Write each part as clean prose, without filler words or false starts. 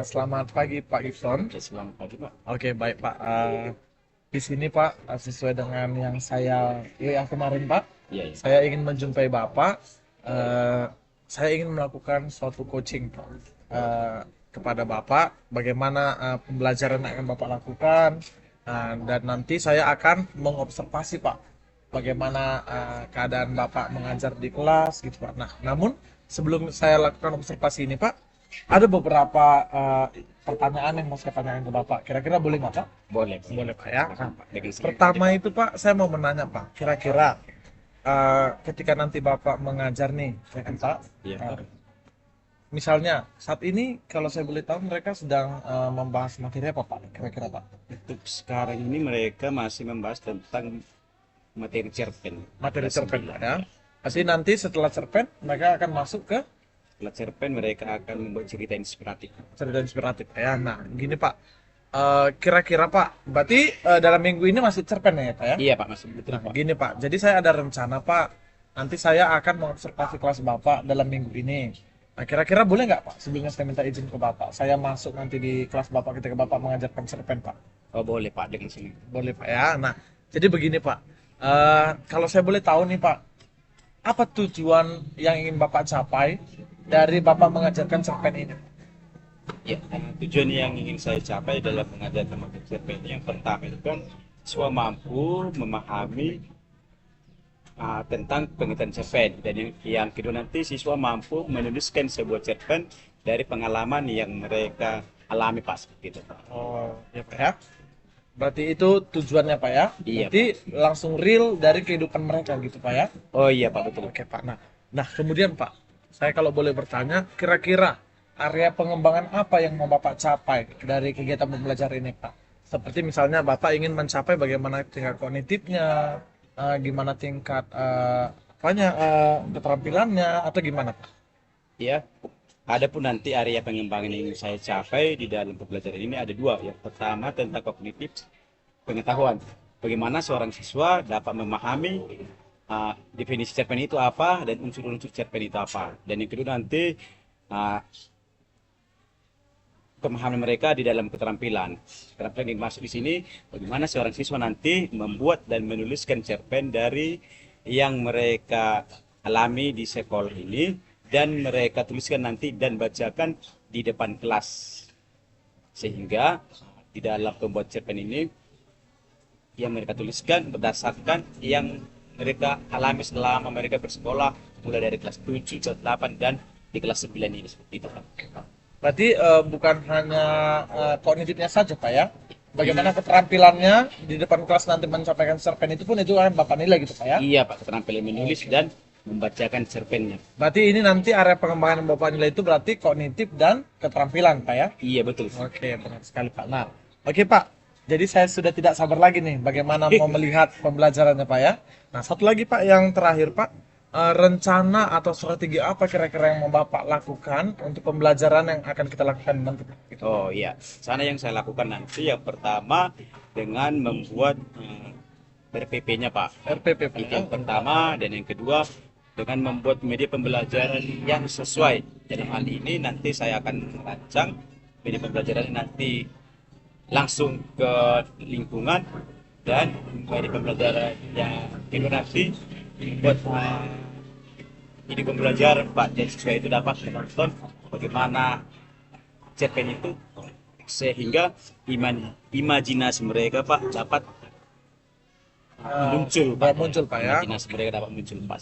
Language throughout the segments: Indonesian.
Selamat pagi Pak Gibson. Ya, selamat pagi, Pak. Oke, baik Pak. Di sini Pak, sesuai dengan yang saya WA kemarin Pak, Iya, iya. saya ingin menjumpai Bapak. Eh, saya ingin melakukan suatu coaching Pak, eh, kepada Bapak. Bagaimana pembelajaran yang akan Bapak lakukan, dan nanti saya akan mengobservasi Pak, bagaimana keadaan Bapak mengajar di kelas gitu Pak. Nah, namun sebelum saya lakukan observasi ini Pak, ada beberapa pertanyaan yang mau saya tanyakan ke Bapak. Kira-kira boleh nggak Pak? Boleh, Boleh Pak ya. Silakan, Pak. Dengan senang Pertama hati, itu Pak, saya mau menanya Pak, kira-kira ketika nanti Bapak mengajar nih, ya kan Pak? Pak. Iya, Eh, Pak. Misalnya saat ini kalau saya boleh tahu mereka sedang membahas materi apa Pak? Kira-kira Pak? Untuk sekarang ini mereka masih membahas tentang materi cerpen. Materi Kelas cerpen Pak 9. ya. Pasti nanti setelah cerpen mereka akan masuk ke Setelah cerpen mereka akan membuat cerita inspiratif. cerita inspiratif ya. Nah, gini Pak. Kira-kira Pak, berarti dalam minggu ini masih cerpen ya Pak ya? Iya, Pak, masih betul, Nah, Pak. gini Pak, jadi saya ada rencana Pak, nanti saya akan mengobservasi kelas Bapak dalam minggu ini. Nah, kira-kira boleh nggak Pak, sebelumnya saya minta izin ke Bapak, saya masuk nanti di kelas Bapak ketika Bapak mengajarkan cerpen Pak? Oh, boleh, Pak, dengan senang. Boleh Pak ya. Nah, jadi begini Pak, kalau saya boleh tahu nih Pak, apa tujuan yang ingin Bapak capai dari Bapak mengajarkan cerpen ini? Ya, tujuan yang ingin saya capai dalam mengajarkan materi cerpen ini yang pertama itu kan siswa mampu memahami tentang pengertian cerpen, dan yang kedua nanti siswa mampu menuliskan sebuah cerpen dari pengalaman yang mereka alami, Pak, seperti itu, Pak. Oh, ya Pak ya. Berarti itu tujuannya Pak ya? Iya, Berarti langsung real dari kehidupan mereka gitu Pak ya? Oh iya, Pak, betul. Oke Pak. Nah kemudian Pak, saya kalau boleh bertanya, kira-kira area pengembangan apa yang mau Bapak capai dari kegiatan pembelajaran ini Pak? Seperti misalnya Bapak ingin mencapai bagaimana tingkat kognitifnya, gimana tingkat keterampilannya, atau gimana Pak? Ya, adapun nanti area pengembangan yang ingin saya capai di dalam pembelajaran ini ada dua. Yang pertama tentang kognitif pengetahuan. Bagaimana seorang siswa dapat memahami definisi cerpen itu apa dan unsur-unsur cerpen itu apa. Dan yang kedua nanti uh, pemahaman mereka di dalam keterampilan. Keterampilan yang masuk di sini, bagaimana seorang siswa nanti membuat dan menuliskan cerpen dari yang mereka alami di sekolah ini, dan mereka tuliskan nanti dan bacakan di depan kelas. Sehingga di dalam pembuat cerpen ini, yang mereka tuliskan berdasarkan yang mereka alami selama mereka bersekolah, mulai dari kelas 7, kelas 8, dan di kelas 9 ini, seperti itu, Pak. Berarti bukan hanya kognitifnya saja Pak ya? Bagaimana keterampilannya di depan kelas nanti mencapai cerpen itu pun itu kan Bapak nilai gitu Pak ya? Iya, Pak, keterampilan menulis dan membacakan cerpennya. Berarti ini nanti area pengembangan yang Bapak nilai itu berarti kognitif dan keterampilan Pak ya? Iya, betul. Oke, benar sekali Pak. Nah, oke Pak. Jadi saya sudah tidak sabar lagi nih bagaimana mau melihat pembelajarannya Pak ya. Nah, satu lagi Pak, yang terakhir Pak, rencana atau strategi apa kira-kira yang mau Bapak lakukan untuk pembelajaran yang akan kita lakukan nanti Pak? Gitu. Oh iya, sana yang saya lakukan nanti yang pertama dengan membuat RPP-nya, Pak. RPP Pak Itu ya. yang pertama, dan yang kedua dengan membuat media pembelajaran yang sesuai. Dalam hal ini nanti saya akan merancang media pembelajaran nanti langsung ke lingkungan, dan media pembelajaran yang kedua nanti buat ini pembelajaran, Pak, dan siswa itu dapat menonton bagaimana cerpen itu, sehingga imajinasi mereka, Pak, dapat muncul, Pak. Muncul Pak ya. Imajinasi mereka dapat muncul, Pak.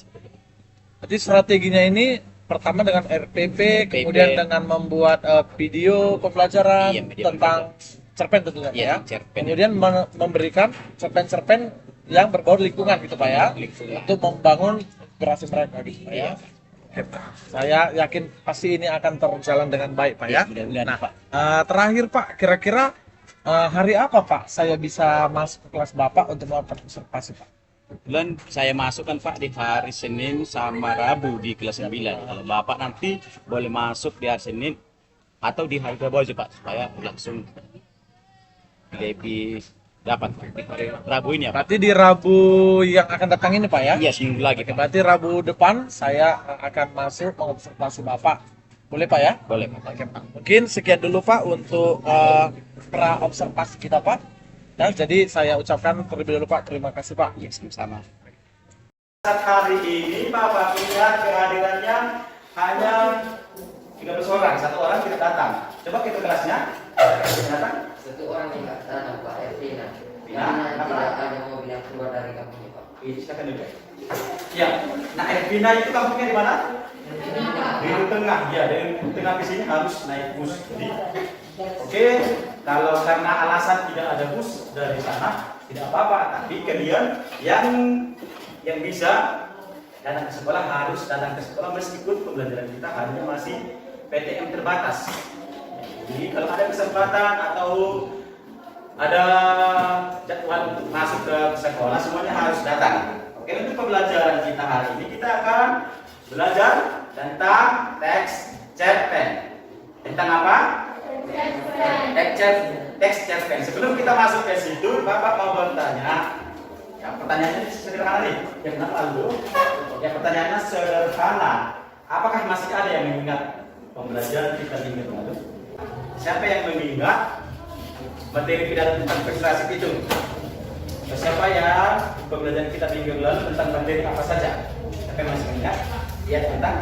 Jadi strateginya ini pertama dengan RPP, kemudian dengan membuat video pembelajaran Iya, media tentang cerpen tentunya Iya, ya. cerpen. Kemudian memberikan cerpen-cerpen yang berbau lingkungan gitu Pak ya. Lingkungan. Untuk membangun inspirasi mereka gitu Pak ya. Iya. Oke, Pak. Saya yakin pasti ini akan terjalan dengan baik Pak ya. Iya, mudah-mudahan, Nah, Pak. terakhir Pak, kira-kira hari apa Pak saya bisa masuk ke kelas Bapak untuk melakukan observasi Pak? Kebetulan saya masuk kan, Pak, di hari Senin sama Rabu di kelas 9. Kalau Bapak nanti boleh masuk di hari Senin atau di hari Rabu aja, Pak, supaya langsung lebih dapat di hari Rabu ini ya, Pak. Berarti di Rabu yang akan datang ini Pak ya? Iya, seminggu lagi, Oke, Pak. berarti Rabu depan saya akan masuk mengobservasi Bapak Boleh Pak ya? Boleh, Pak. Oke Pak. Mungkin sekian dulu Pak untuk pra observasi kita Pak. Ya, jadi saya ucapkan terlebih dahulu Pak, terima kasih Pak. Ya, sama-sama. Hari ini Bapak lihat kehadirannya hanya 13 orang, satu orang tidak datang. Coba kita kelasnya, datang. Satu orang yang nggak datang Pak, Ervina. Ya, Karena apa? tidak ada mobil yang keluar dari kampungnya Pak. Ini silakan dulu. Ya, nah Ervina itu kampungnya di mana? Di tengah, ya dari tengah ke sini harus naik bus. Jadi, oke, kalau karena alasan tidak ada bus dari sana tidak apa-apa. Tapi kalian yang bisa datang ke sekolah harus datang ke sekolah meskipun pembelajaran kita hanya masih PTM terbatas. Jadi kalau ada kesempatan atau ada jadwal untuk masuk ke sekolah semuanya harus datang. Oke, untuk pembelajaran kita hari ini kita akan belajar tentang teks cerpen. Tentang apa? Teks cerpen. Sebelum kita masuk ke situ, Bapak mau bertanya. Ya, pertanyaannya sederhana nih. Ya, kenapa Aldo? Ya, pertanyaannya sederhana. Apakah masih ada yang mengingat pembelajaran kita minggu lalu? Siapa yang mengingat materi pidato tentang persuasif itu? Siapa yang pembelajaran kita minggu lalu tentang materi apa saja? Siapa yang masih mengingat? Ya, tentang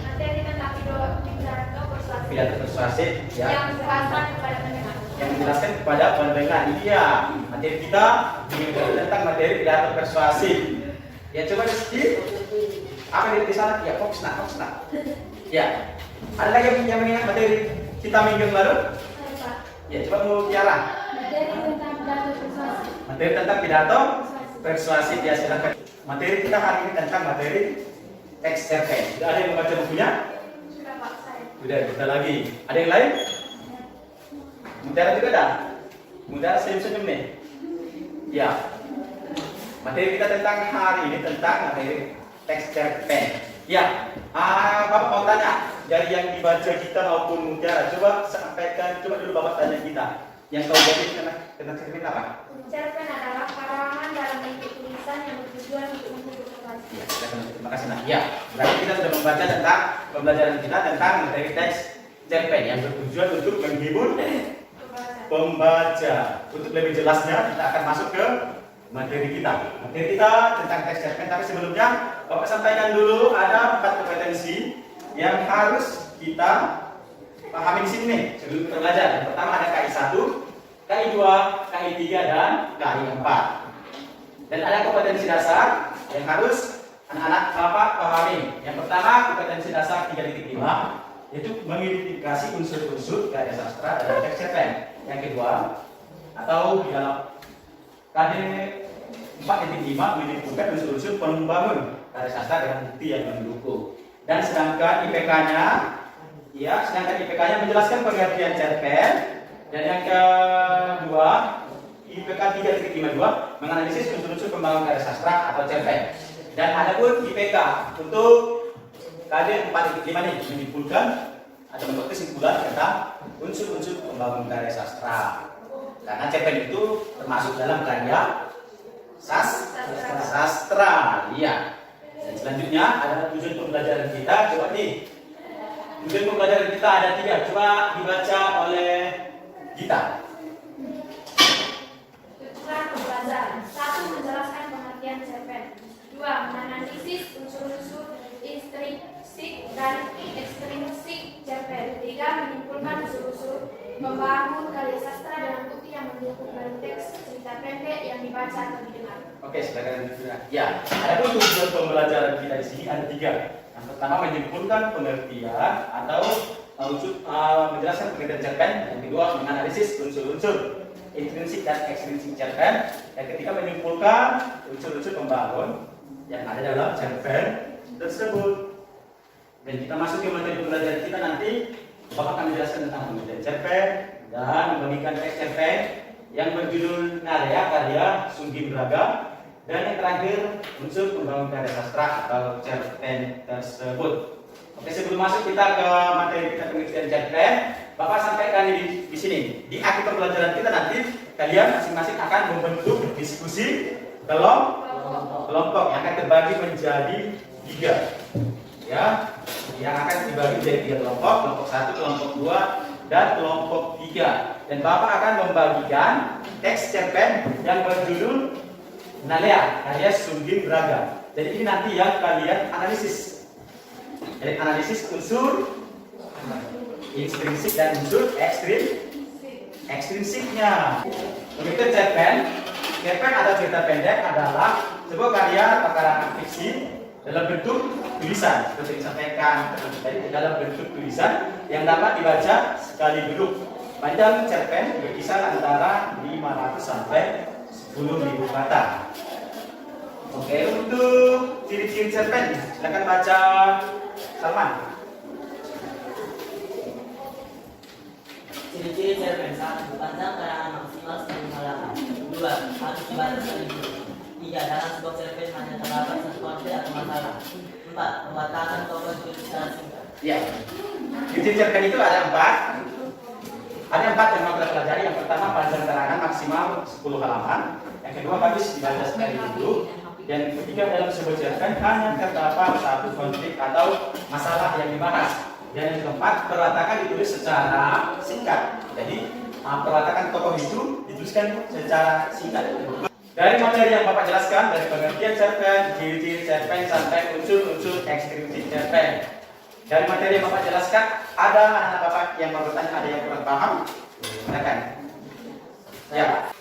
Materi tentang pidato persuasif pidato persuasif. Ya. yang dijelaskan kepada pendengar. Yang menjelaskan kepada pendengar. Iya, materi kita tentang materi pidato persuasif. Ya, coba di sini. Apa di sana? Ya, fokus nak. Ya. Ada lagi yang mengingat materi kita minggu lalu? Pak, Ya, coba mau Tiara. materi tentang pidato persuasif. Materi tentang pidato persuasif, ya silakan. Materi kita hari ini tentang materi teks cerpen. Sudah ada yang membaca bukunya? Sudah Pak, saya. Sudah, kita lagi. Ada yang lain? Mutiara juga ada? Mutiara senyum-senyum nih. Ya. Materi kita tentang hari ini tentang materi teks cerpen. Ya. Bapak mau tanya dari yang dibaca kita maupun Mutiara. Coba sampaikan, coba dulu Bapak tanya kita. Yang kau jadi tentang cerpen apa? Cerpen adalah karangan dalam bentuk tulisan yang bertujuan untuk menghibur pembaca. Ya, silakan. Terima kasih nak. Ya, berarti kita sudah membaca tentang pembelajaran kita tentang materi teks cerpen yang bertujuan untuk menghibur pembaca. Untuk lebih jelasnya kita akan masuk ke materi kita. Materi kita tentang teks cerpen, tapi sebelumnya Bapak sampaikan dulu ada 4 kompetensi yang harus kita pahami di sini nih sebelum kita belajar. Yang pertama ada KI 1, KI 2, KI 3 dan KI 4. Dan ada kompetensi dasar yang harus anak-anak Bapak pahami. Yang pertama kompetensi dasar 3.5 yaitu mengidentifikasi unsur-unsur karya sastra dalam teks cerpen. Yang kedua atau di dalam KD 4.5 menyebutkan unsur-unsur pembangun karya sastra dengan bukti yang mendukung. Dan sedangkan IPK-nya menjelaskan pengertian cerpen. Dan yang kedua IPK 3.52 menganalisis unsur-unsur pembangun karya sastra atau cerpen. Dan ada pun IPK untuk KD 4.5 ini menyimpulkan atau membuat kesimpulan tentang unsur-unsur pembangun karya sastra. Karena cerpen itu termasuk dalam karya sastra. Iya. Dan selanjutnya adalah tujuan pembelajaran kita. Coba nih. Tujuan pembelajaran kita ada 3. Coba dibaca oleh Gita. Tujuan pembelajaran. 1. Menjelaskan pengertian cerpen. 2. Menganalisis unsur-unsur intrinsik dan ekstrinsik cerpen. 3. Menyimpulkan unsur-unsur membangun karya sastra dengan bukti yang mendukung dari teks cerita pendek yang dibaca atau didengar. Oke, silakan. Ya, ada pun tujuan pembelajaran kita di sini ada 3. Yang pertama menyimpulkan pengertian atau menjelaskan pengertian cerpen. Yang kedua menganalisis unsur-unsur intrinsik dan ekstrinsik cerpen. Yang ketiga menyimpulkan unsur-unsur pembangun yang ada dalam cerpen tersebut. Dan kita masuk ke materi pembelajaran kita nanti. Bapak akan menjelaskan tentang pengertian cerpen dan membagikan teks cerpen yang berjudul karya Sunggi Braga. Dan yang terakhir unsur pembangun karya sastra atau cerpen tersebut. Oke, sebelum masuk kita ke materi kita pengertian cerpen, Bapak sampaikan di sini. Di akhir pembelajaran kita nanti kalian masing-masing akan membentuk diskusi kelompok yang akan terbagi menjadi 3. ya, yang akan dibagi menjadi 3 kelompok, kelompok 1, kelompok 2, dan kelompok 3. Dan Bapak akan membagikan teks cerpen yang berjudul Nalea, karya Sungging Braga. Jadi ini nanti yang kalian analisis. Jadi analisis unsur intrinsik dan unsur ekstrinsiknya. Begitu cerpen atau cerita pendek adalah sebuah karya atau karangan fiksi dalam bentuk tulisan seperti disampaikan tadi, dalam bentuk tulisan yang dapat dibaca sekali duduk. Panjang cerpen berkisar antara 500 sampai 10.000 kata. Oke, untuk ciri-ciri cerpen silakan baca, Salman. Ciri-ciri cerpen: 1. Panjang karangan maksimal 10 halaman. 2. Harus dibaca sekali dulu. 3. Dalam sebuah cerpen hanya terdapat satu konflik atau masalah. 4. Mewatakan tokoh itu secara singkat. Ya, ciri cerpen itu ada 4. Ada 4 yang mau kita pelajari. Yang pertama, panjang karangan maksimal 10 halaman. Yang kedua, habis dibaca sekali dulu. Dan yang ketiga, dalam sebuah cerpen hanya terdapat satu konflik atau masalah yang dibahas. Dan yang keempat, perwatakan ditulis secara singkat. Jadi perwatakan tokoh itu dituliskan secara singkat. Dari materi yang Bapak jelaskan, dari pengertian cerpen, ciri-ciri cerpen, sampai unsur-unsur ekstrinsik cerpen. Dari materi yang Bapak jelaskan, ada anak-anak Bapak yang mau bertanya, ada yang kurang paham? Silakan. Ya.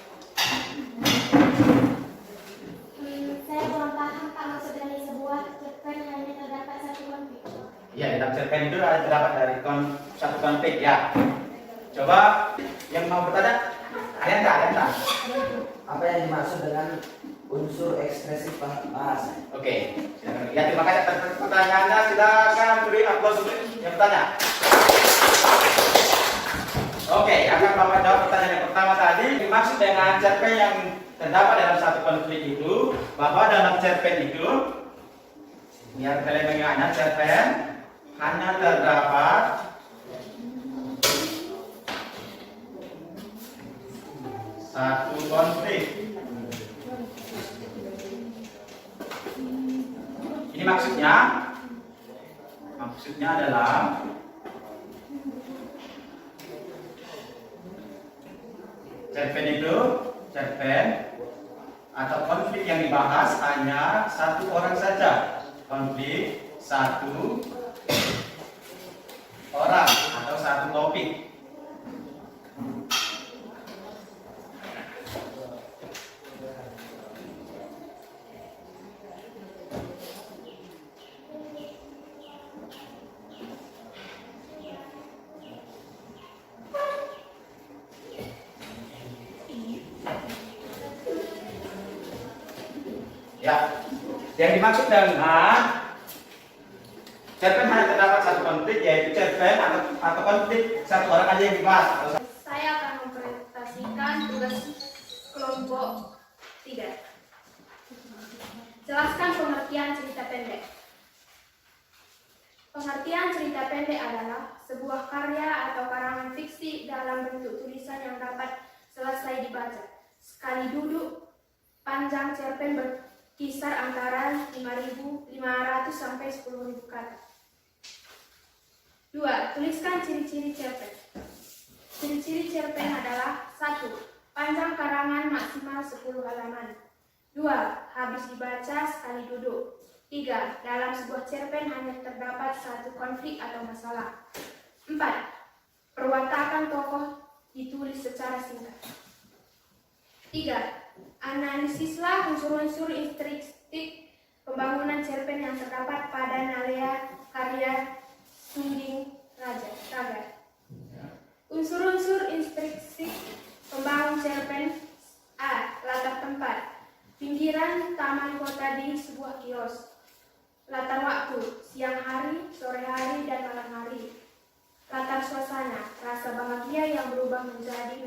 Saya kurang paham Pak, maksud dari sebuah cerpen hanya terdapat satu konflik. Ya, dalam cerpen itu ada terdapat dari satu konflik ya. Coba yang mau bertanya, ada yang tak? Apa yang dimaksud dengan unsur ekspresif bahasa? Oke, silakan. Ya, terima kasih atas pertanyaannya. Silakan beri aplaus untuk yang bertanya. Oke, akan Bapak jawab pertanyaan yang pertama tadi. Dimaksud dengan cerpen yang terdapat dalam satu konflik itu, bahwa dalam cerpen itu, biar kalian mengingatnya, cerpen hanya terdapat satu konflik. Ini maksudnya adalah cerpen atau konflik yang dibahas hanya satu orang saja. Konflik satu orang atau satu topik. Ya, yang dimaksud dengan cerpen hanya terdapat satu konflik, yaitu cerpen atau konflik satu orang aja yang dibahas. Saya akan mempresentasikan tugas kelompok 3. Jelaskan pengertian cerita pendek. Pengertian cerita pendek adalah sebuah karya atau karangan fiksi dalam bentuk tulisan yang dapat selesai dibaca sekali duduk. Panjang cerpen berkisar antara 5.500 sampai 10.000 kata. 2. Tuliskan ciri-ciri cerpen. Ciri-ciri cerpen adalah 1. Panjang karangan maksimal 10 halaman. 2. Habis dibaca sekali duduk. 3. Dalam sebuah cerpen hanya terdapat satu konflik atau masalah. 4. Perwatakan tokoh ditulis secara singkat. 3. Analisislah unsur-unsur intrinsik pembangunan cerpen yang terdapat pada Nalea karya Sungging Braga. Unsur-unsur intrinsik pembangun cerpen. A. Latar tempat. Pinggiran taman kota di sebuah kios. Latar waktu. Siang hari, sore hari, dan malam hari. Latar suasana. Rasa bahagia yang berubah menjadi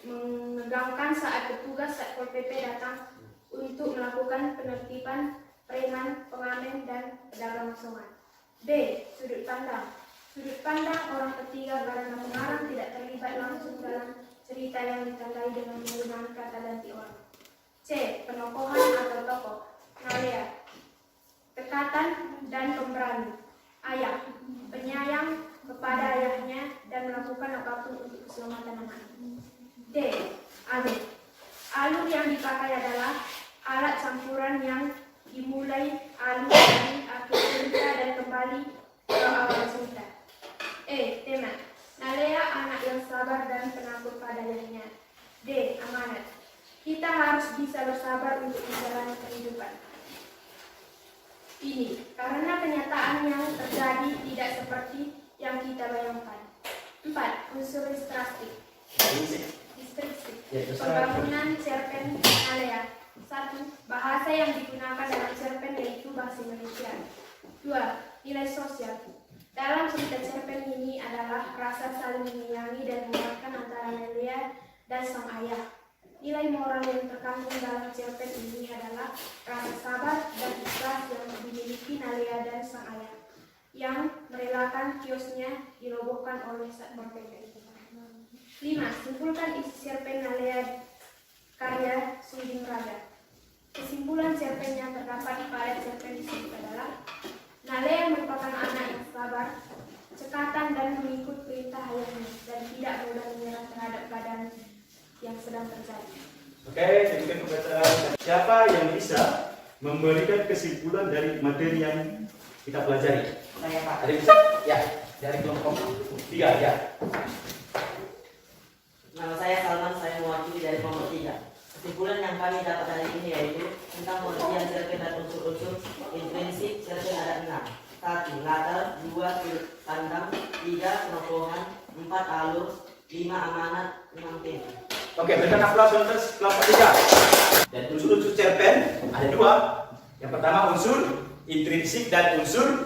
menegangkan saat petugas Satpol PP datang untuk melakukan penertiban preman, pengamen, dan pedagang asongan. B. Sudut pandang. Sudut pandang orang ketiga karena pengarang tidak terlibat langsung dalam cerita yang ditandai dengan penggunaan kata ganti orang. C. Penokohan atau tokoh. Nalea. Tekatan pembelajaran yang dimulai alur dari akhir cerita dan kembali ke awal cerita. Tema: Nalea anak yang sabar dan penakut pada dirinya. D. Amanat: kita harus bisa bersabar untuk menjalani kehidupan ini, karena kenyataan yang terjadi tidak seperti yang kita bayangkan. 4. Unsur distriksi. Pembangunan cerpen Nalea. 1. Bahasa yang digunakan dalam cerpen yaitu bahasa Indonesia. 2. Nilai sosial. Dalam cerita cerpen ini adalah rasa saling menyayangi dan menguatkan antara Nalea dan sang ayah. Nilai moral yang terkandung dalam cerpen ini adalah rasa sabar dan ikhlas yang dimiliki Nalea dan sang ayah, yang merelakan kiosnya dirobohkan oleh Satpol PP. 5. Simpulkan isi cerpen Nalea karya Suding Raga. Kesimpulan cerpen yang terdapat pada cerpen tersebut adalah: Nalea merupakan anak yang sabar, cekatan dan mengikut perintah ayahnya, dan tidak mudah menyerah terhadap keadaan yang sedang terjadi. Oke, demikian pembacaan. Siapa yang bisa memberikan kesimpulan dari materi yang kita pelajari? Saya Pak. Ada yang bisa? Ya, dari kelompok 3 ya. Nama saya Salman, saya mewakili dari kelompok 3. Kesimpulan yang kami dapat dari ini yaitu tentang pengertian cerpen dan unsur-unsur intrinsik cerpen ada 6. 1. Latar, 2. Sudut pandang, 3. Penokohan, 4. Alur, 5. Amanat, 6. Tema. Oke, berikan aplaus untuk kelompok 3. Dan unsur-unsur cerpen ada 2. Yang pertama unsur intrinsik dan unsur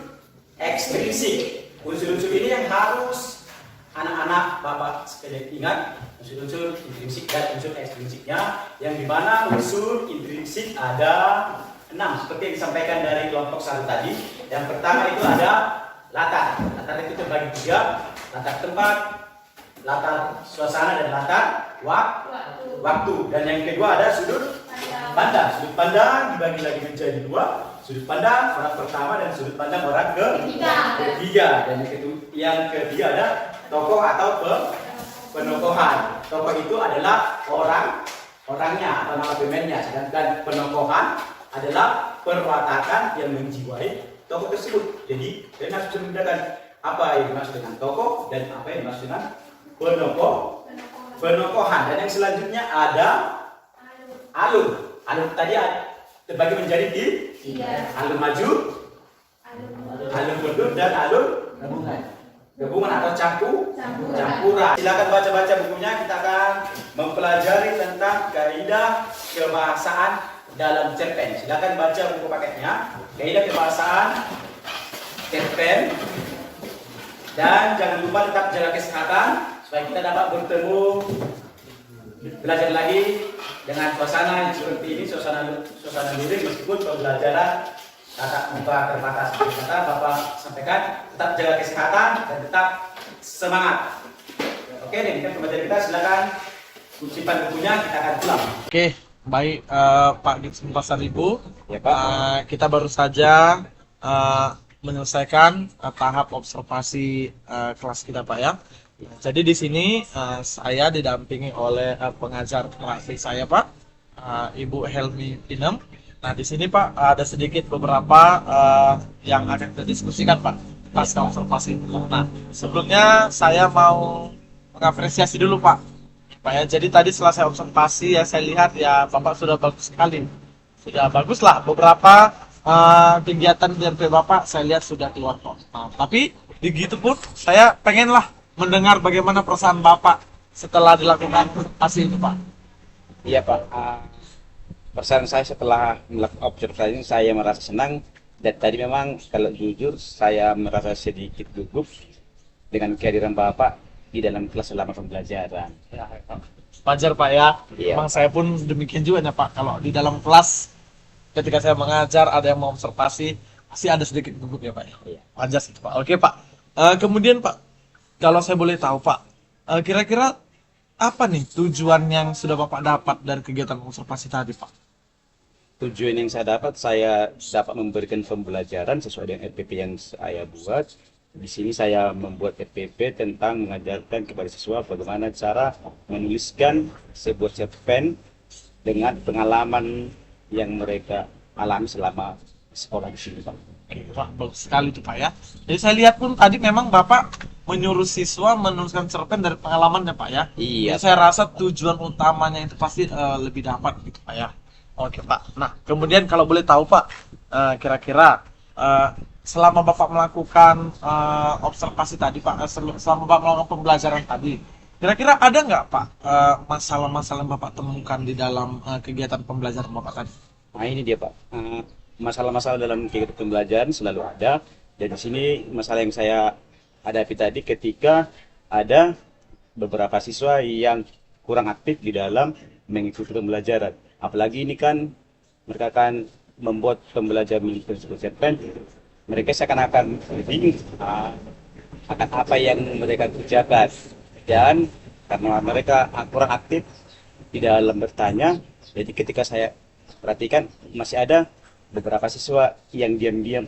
ekstrinsik. Unsur-unsur ini yang harus anak-anak Bapak sekalian ingat, unsur-unsur intrinsik dan unsur ekstrinsiknya, yang dimana unsur intrinsik ada 6 seperti yang disampaikan dari kelompok 1 tadi. Yang pertama itu ada latar. Latar itu terbagi 3, latar tempat, latar suasana, dan latar waktu. Dan yang kedua ada sudut pandang. Sudut pandang dibagi lagi menjadi 2, sudut pandang orang pertama dan sudut pandang orang ketiga. Dan yang ketiga ada tokoh atau penokohan. Tokoh itu adalah orangnya atau nama pemainnya, sedangkan penokohan adalah perwatakan yang menjiwai tokoh tersebut. Jadi kalian harus bisa membedakan apa yang dimaksud dengan tokoh dan apa yang dimaksud dengan penokohan. Dan yang selanjutnya ada alur. Alur tadi terbagi menjadi 3. Alur maju, alur mundur, dan alur gabungan atau campuran. Silakan baca-baca bukunya. Kita akan mempelajari tentang kaidah kebahasaan dalam cerpen. Silakan baca buku paketnya, kaidah kebahasaan cerpen. Dan jangan lupa tetap jaga kesehatan supaya kita dapat bertemu, belajar lagi dengan suasana yang seperti ini, suasana luring, meskipun pembelajaran tatap muka terbatas. Kata Bapak sampaikan, tetap jaga kesehatan dan tetap semangat. Oke, demikian pembelajaran kita. Silakan simpan bukunya, kita akan pulang. Oke, baik Pak Gibson Pasaribu. Ya Pak. Kita baru saja menyelesaikan tahap observasi kelas kita Pak ya. Jadi di sini saya didampingi oleh pengajar pelatih saya Pak, Ibu Helmi Pinem. Nah di sini Pak ada sedikit beberapa yang akan kita diskusikan Pak pasca observasi. Nah sebelumnya saya mau mengapresiasi dulu Pak ya. Jadi tadi setelah saya observasi ya saya lihat ya Bapak sudah bagus sekali, sudah bagus lah beberapa kegiatan DRP Bapak saya lihat sudah keluar kok. Nah, tapi begitu pun saya pengenlah mendengar bagaimana perasaan Bapak setelah dilakukan observasi itu Pak. Iya Pak. Perasaan saya setelah melakukan observasi ini saya merasa senang, dan tadi memang kalau jujur saya merasa sedikit gugup dengan kehadiran Bapak di dalam kelas selama pembelajaran. Ya, wajar Pak ya. Iya. Memang saya pun demikian juga ya Pak. Kalau di dalam kelas ketika saya mengajar ada yang mau observasi pasti ada sedikit gugup ya Pak. Iya. Wajar sih Pak. Oke Pak. Kemudian Pak, kalau saya boleh tahu Pak, kira-kira apa nih tujuan yang sudah Bapak dapat dari kegiatan observasi tadi Pak? Tujuan yang saya dapat memberikan pembelajaran sesuai dengan RPP yang saya buat. Di sini saya membuat RPP tentang mengajarkan kepada siswa bagaimana cara menuliskan sebuah cerpen dengan pengalaman yang mereka alami selama sekolah di sini, Pak. Pak, bagus sekali tuh Pak ya. Jadi saya lihat pun tadi memang Bapak menyuruh siswa menuliskan cerpen dari pengalamannya Pak ya. Iya, Jadi saya rasa tujuan utamanya itu pasti lebih dapat gitu Pak ya. Oke Pak. Nah kemudian kalau boleh tahu Pak, kira-kira selama Bapak melakukan observasi tadi Pak, selama Bapak melakukan pembelajaran tadi, kira-kira ada nggak Pak masalah-masalah yang Bapak temukan di dalam kegiatan pembelajaran Bapak tadi? Nah ini dia Pak. Masalah-masalah dalam kegiatan pembelajaran selalu ada. Dan di sini masalah yang saya hadapi tadi ketika ada beberapa siswa yang kurang aktif di dalam mengikuti pembelajaran. Apalagi ini kan mereka akan membuat pembelajaran mengikuti cerpen. Mereka seakan-akan bingung akan apa yang mereka kerjakan. Dan karena mereka kurang aktif di dalam bertanya, jadi ketika saya perhatikan masih ada beberapa siswa yang diam-diam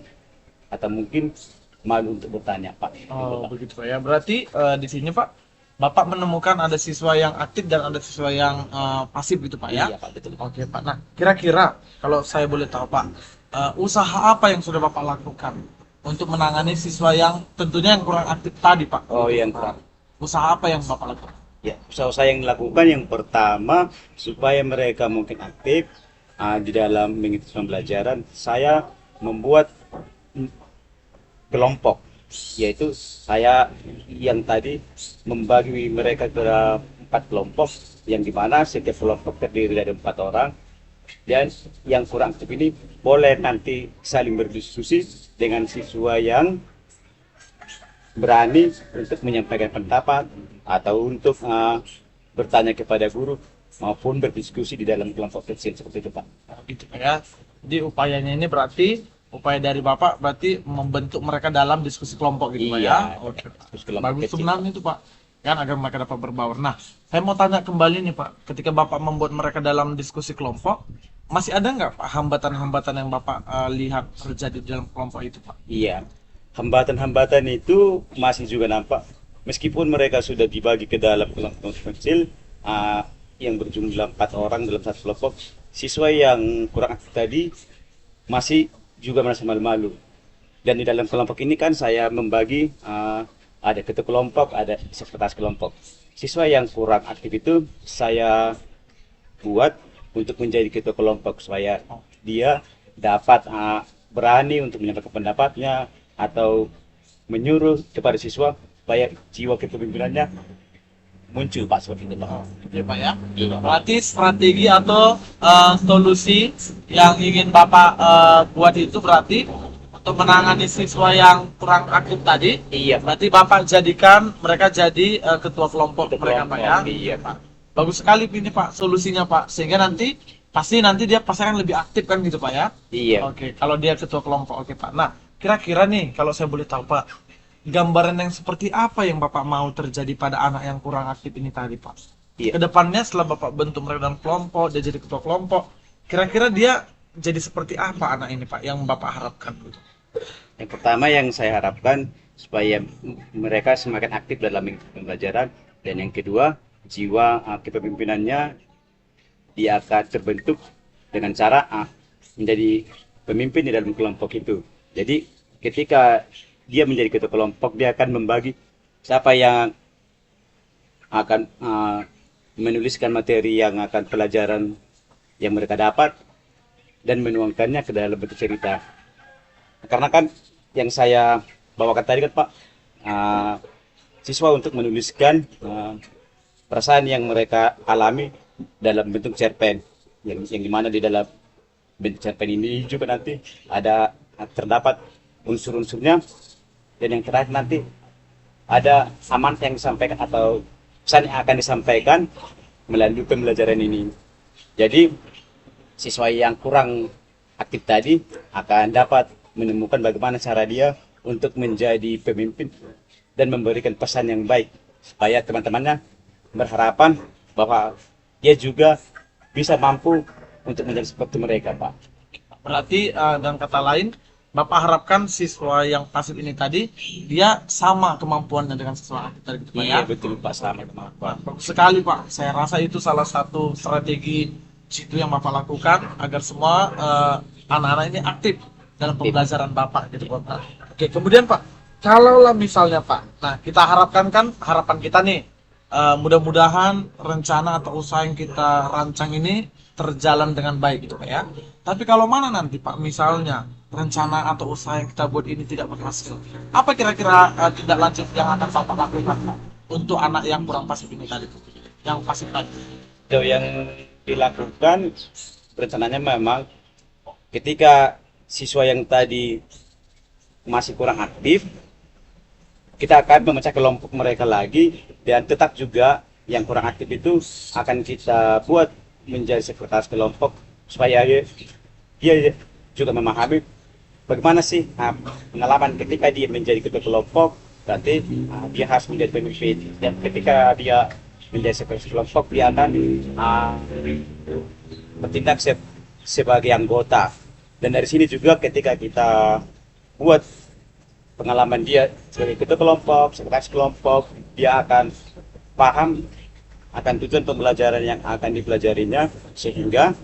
atau mungkin malu untuk bertanya, Pak. Oh, begitu Pak ya. Berarti di sini Pak, Bapak menemukan ada siswa yang aktif dan ada siswa yang pasif gitu Pak ya? Iya, Pak, betul. Oke Pak. Nah, kira-kira kalau saya boleh tahu Pak, usaha apa yang sudah Bapak lakukan untuk menangani siswa yang tentunya yang kurang aktif tadi Pak? Oh, yang kurang. Usaha apa yang Bapak lakukan? Ya, usaha yang dilakukan yang pertama supaya mereka mungkin aktif di dalam mengikuti pembelajaran, saya membuat kelompok, yaitu saya yang tadi membagi mereka ke 4 kelompok, yang dimana setiap kelompok terdiri dari 4 orang, dan yang kurang aktif ini boleh nanti saling berdiskusi dengan siswa yang berani untuk menyampaikan pendapat atau untuk bertanya kepada guru maupun berdiskusi di dalam kelompok kecil seperti itu Pak. Gitu Pak ya. Jadi upayanya ini berarti upaya dari Bapak berarti membentuk mereka dalam diskusi kelompok gitu Pak ya. Iya, Oke Pak. diskusi kelompok Bagus kecil. sebenarnya itu Pak. Kan agar mereka dapat berbaur. Nah, saya mau tanya kembali nih Pak, ketika Bapak membuat mereka dalam diskusi kelompok, masih ada nggak Pak hambatan-hambatan yang Bapak lihat terjadi di dalam kelompok itu Pak? Iya, hambatan-hambatan itu masih juga nampak. Meskipun mereka sudah dibagi ke dalam kelompok kecil, yang berjumlah 4 orang dalam satu kelompok, siswa yang kurang aktif tadi masih juga merasa malu-malu. Dan di dalam kelompok ini kan saya membagi ada ketua kelompok, ada sekretaris kelompok. Siswa yang kurang aktif itu saya buat untuk menjadi ketua kelompok supaya dia dapat berani untuk menyampaikan pendapatnya atau menyuruh kepada siswa supaya jiwa kepemimpinannya muncul Pak, seperti itu Pak. Oke Pak ya. Berarti strategi atau solusi yang ingin Bapak buat itu berarti untuk menangani siswa yang kurang aktif tadi. Iya, Berarti Bapak jadikan mereka jadi ketua kelompok mereka Pak ya. Iya Pak. Bagus sekali ini Pak solusinya Pak, sehingga nanti nanti dia pasti akan lebih aktif kan gitu Pak ya. Iya. Oke, kalau dia ketua kelompok. Oke Pak. Nah, kira-kira nih kalau saya boleh tahu Pak, gambaran yang seperti apa yang Bapak mau terjadi pada anak yang kurang aktif ini tadi Pak? Iya. Kedepannya setelah Bapak bentuk mereka dalam kelompok, dia jadi ketua kelompok, kira-kira dia jadi seperti apa anak ini Pak yang Bapak harapkan gitu? Yang pertama yang saya harapkan supaya mereka semakin aktif dalam mengikuti pembelajaran, dan yang kedua jiwa kepemimpinannya dia akan terbentuk dengan cara menjadi pemimpin di dalam kelompok itu. Jadi ketika dia menjadi ketua kelompok, dia akan membagi siapa yang akan menuliskan materi yang akan pelajaran yang mereka dapat dan menuangkannya ke dalam bentuk cerita. Karena kan yang saya bawakan tadi kan Pak, siswa untuk menuliskan perasaan yang mereka alami dalam bentuk cerpen, yang dimana di dalam bentuk cerpen ini juga nanti ada terdapat unsur-unsurnya, dan yang terakhir nanti ada amanat yang disampaikan atau pesan yang akan disampaikan melalui pembelajaran ini. Jadi siswa yang kurang aktif tadi akan dapat menemukan bagaimana cara dia untuk menjadi pemimpin dan memberikan pesan yang baik supaya teman-temannya berharapan bahwa dia juga bisa mampu untuk menjadi seperti mereka Pak. Berarti dengan kata lain, Bapak harapkan siswa yang pasif ini tadi dia sama kemampuannya dengan siswa aktif tadi gitu Pak ya? Iya betul Pak, sama kemampuan. Bagus sekali Pak. Saya rasa itu salah satu strategi situ yang Bapak lakukan agar semua anak-anak ini aktif dalam pembelajaran Bapak gitu Pak. Nah, oke, kemudian Pak, kalaulah misalnya Pak, nah kita harapkan kan harapan kita nih, mudah-mudahan rencana atau usaha yang kita rancang ini terjalan dengan baik gitu Pak ya. Tapi kalau mana nanti Pak, misalnya rencana atau usaha yang kita buat ini tidak berhasil, apa kira-kira tindak lanjut yang akan Bapak lakukan Pak untuk anak yang kurang pasif ini tadi, yang pasif tadi? Itu yang dilakukan rencananya memang ketika siswa yang tadi masih kurang aktif, kita akan memecah kelompok mereka lagi, dan tetap juga yang kurang aktif itu akan kita buat menjadi sekretaris kelompok supaya dia juga memahami bagaimana sih pengalaman ketika dia menjadi ketua kelompok. Berarti dia harus menjadi pemimpin, dan ketika dia menjadi sekretaris kelompok dia akan bertindak sebagai anggota. Dan dari sini juga ketika kita buat pengalaman dia sebagai ketua kelompok, sekretaris kelompok, dia akan paham akan tujuan pembelajaran yang akan dipelajarinya, sehingga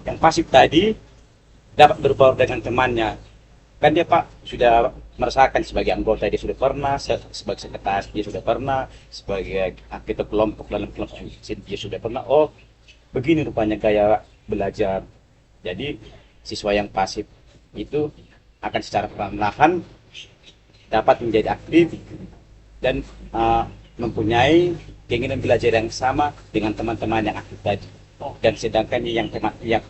yang pasif tadi dapat berbaur dengan temannya. Kan dia Pak sudah merasakan sebagai anggota, dia sudah pernah, sebagai sekretaris dia sudah pernah, sebagai ketua kelompok dalam kelompok dia sudah pernah. Oh, begini rupanya gaya belajar. Jadi siswa yang pasif itu akan secara perlahan dapat menjadi aktif dan mempunyai keinginan belajar yang sama dengan teman-teman yang aktif tadi. Dan sedangkan yang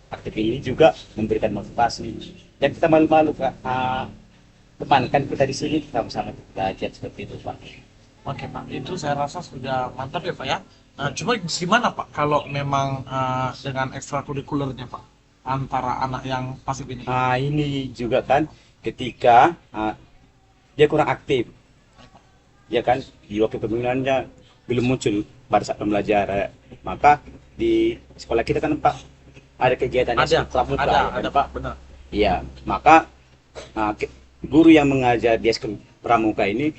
aktif ini juga memberikan motivasi. Dan kita malu-malu teman kan kita di sini sama-sama belajar seperti itu Pak. Oke Pak, itu saya rasa sudah mantap ya Pak ya. Cuma gimana Pak kalau memang dengan ekstrakurikulernya Pak antara anak yang pasif ini? Ini juga kan ketika dia kurang aktif, ya kan, di waktu kebingungannya belum muncul pada saat pembelajaran, maka di sekolah kita kan Pak ada kegiatan ada Pak, benar. Iya, maka guru yang mengajar di eskul pramuka ini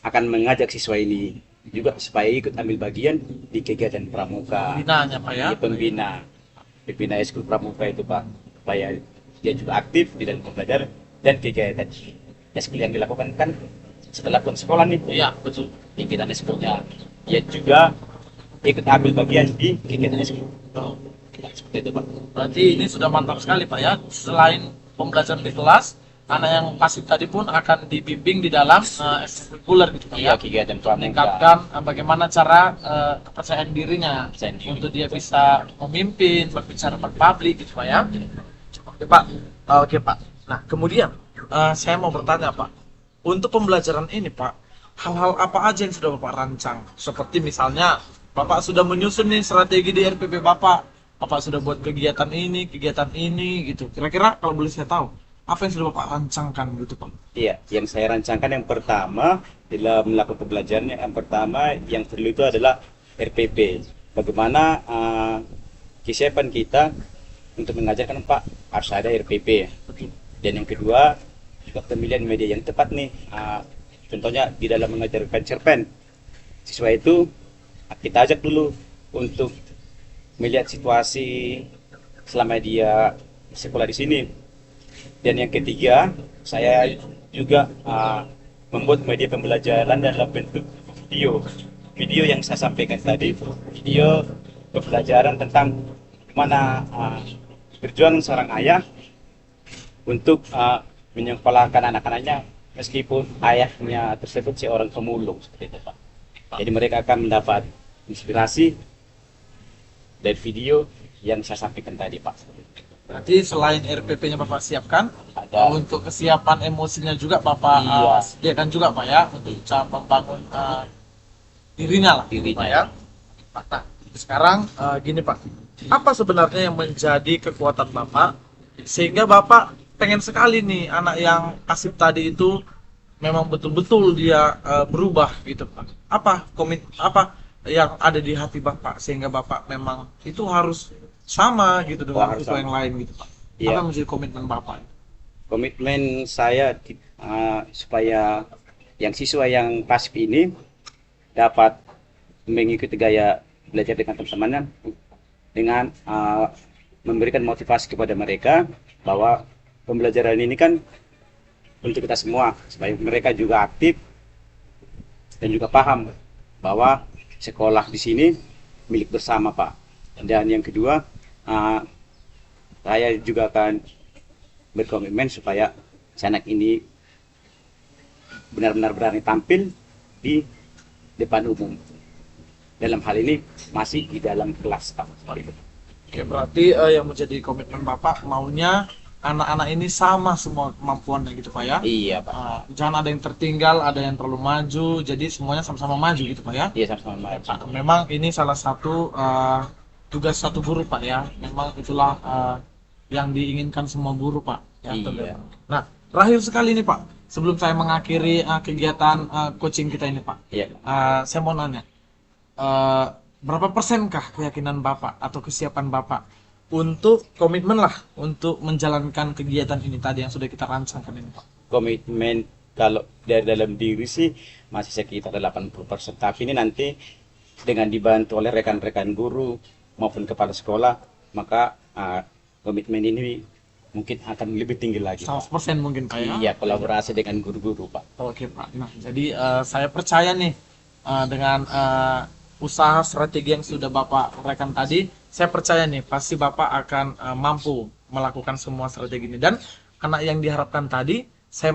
akan mengajak siswa ini juga supaya ikut ambil bagian di kegiatan pramuka. Pembinaannya Pak ya? Pembina eskul pramuka itu Pak, supaya dia juga aktif di dalam pembelajaran dan kegiatan eskul yang dilakukan kan setelah pulang sekolah nih. Iya, betul. Kegiatan eskulnya dia juga ikut ambil bagian di kegiatan eskul. Seperti itu Pak. Berarti ini sudah mantap sekali Pak ya. Selain pembelajaran di kelas, anak yang pasif tadi pun akan dibimbing di dalam ekstrakurikuler gitu Pak ya. Kegiatan pramuka. Meningkatkan bagaimana cara kepercayaan dirinya untuk dia bisa memimpin, berbicara depan publik gitu Pak ya. Oke Pak. Oke Pak. Nah, kemudian saya mau bertanya Pak. Untuk pembelajaran ini Pak, hal-hal apa aja yang sudah Bapak rancang? Seperti misalnya Bapak sudah menyusun nih strategi di RPP Bapak sudah buat kegiatan ini gitu. Kira-kira kalau boleh saya tahu, apa yang sudah Bapak rancangkan gitu Pak? Iya, yang saya rancangkan yang pertama dalam melakukan pembelajarannya, yang pertama yang perlu itu adalah RPP. Bagaimana kesiapan kita untuk mengajarkan Pak, harus ada RPP. Dan yang kedua juga pemilihan media yang tepat nih. Contohnya di dalam mengajarkan cerpen, siswa itu kita ajak dulu untuk melihat situasi selama dia sekolah di sini. Dan yang ketiga, saya juga membuat media pembelajaran dalam bentuk video yang saya sampaikan tadi, video pembelajaran tentang bagaimana berjuang seorang ayah untuk menyekolahkan anak-anaknya meskipun ayahnya tersebut seorang pemulung, seperti itu Pak. Jadi mereka akan mendapat inspirasi dari video yang saya sampaikan tadi Pak. Berarti selain RPP-nya Bapak siapkan, Ada. untuk kesiapan emosinya juga Bapak sediakan juga Pak ya, untuk cara membangun dirinya lah Pak ya. Nah, sekarang gini Pak, apa sebenarnya yang menjadi kekuatan Bapak sehingga Bapak pengen sekali nih anak yang pasif tadi itu memang betul-betul dia berubah gitu Pak? Apa yang ada di hati Bapak sehingga Bapak memang itu harus sama gitu dengan siswa yang lain gitu Pak? Iya. Apa menjadi komitmen Bapak? Komitmen saya supaya yang siswa yang pasif ini dapat mengikuti gaya belajar dengan teman-temannya dengan memberikan motivasi kepada mereka bahwa pembelajaran ini kan untuk kita semua, supaya mereka juga aktif dan juga paham bahwa sekolah di sini milik bersama, Pak. Dan yang kedua, saya juga akan berkomitmen supaya si anak ini benar-benar berani tampil di depan umum. Dalam hal ini masih di dalam kelas, Pak. Oke, berarti yang menjadi komitmen Bapak maunya anak-anak ini sama semua kemampuannya gitu Pak ya? Iya, Pak. Jangan ada yang tertinggal, ada yang terlalu maju, jadi semuanya sama-sama maju gitu Pak ya? Iya, sama-sama maju. Pak, memang ini salah satu tugas satu guru Pak ya, memang itulah yang diinginkan semua guru Pak. Ya, Iya. Nah, terakhir sekali nih Pak, sebelum saya mengakhiri kegiatan coaching kita ini Pak, Iya. saya mau nanya, berapa persenkah keyakinan Bapak atau kesiapan Bapak untuk komitmen lah untuk menjalankan kegiatan ini tadi yang sudah kita rancangkan ini Pak? Komitmen kalau dari dalam diri sih masih sekitar 80%. Tapi ini nanti dengan dibantu oleh rekan-rekan guru maupun kepala sekolah, maka komitmen ini mungkin akan lebih tinggi lagi, Pak. 100% mungkin Pak ya? Iya, kolaborasi dengan guru-guru, Pak. Oke Pak. Nah, jadi saya percaya nih dengan usaha strategi yang sudah Bapak uraikan tadi, saya percaya nih pasti Bapak akan mampu melakukan semua strategi ini, dan karena yang diharapkan tadi, saya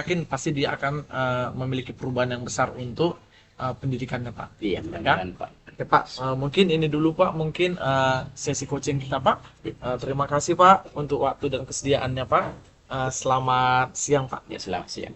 yakin pasti dia akan memiliki perubahan yang besar untuk pendidikannya Pak. Iya, mudah-mudahan, Pak. Oke Pak, mungkin ini dulu Pak, mungkin sesi coaching kita Pak. Terima kasih Pak untuk waktu dan kesediaannya Pak. Selamat siang Pak. Ya, selamat siang.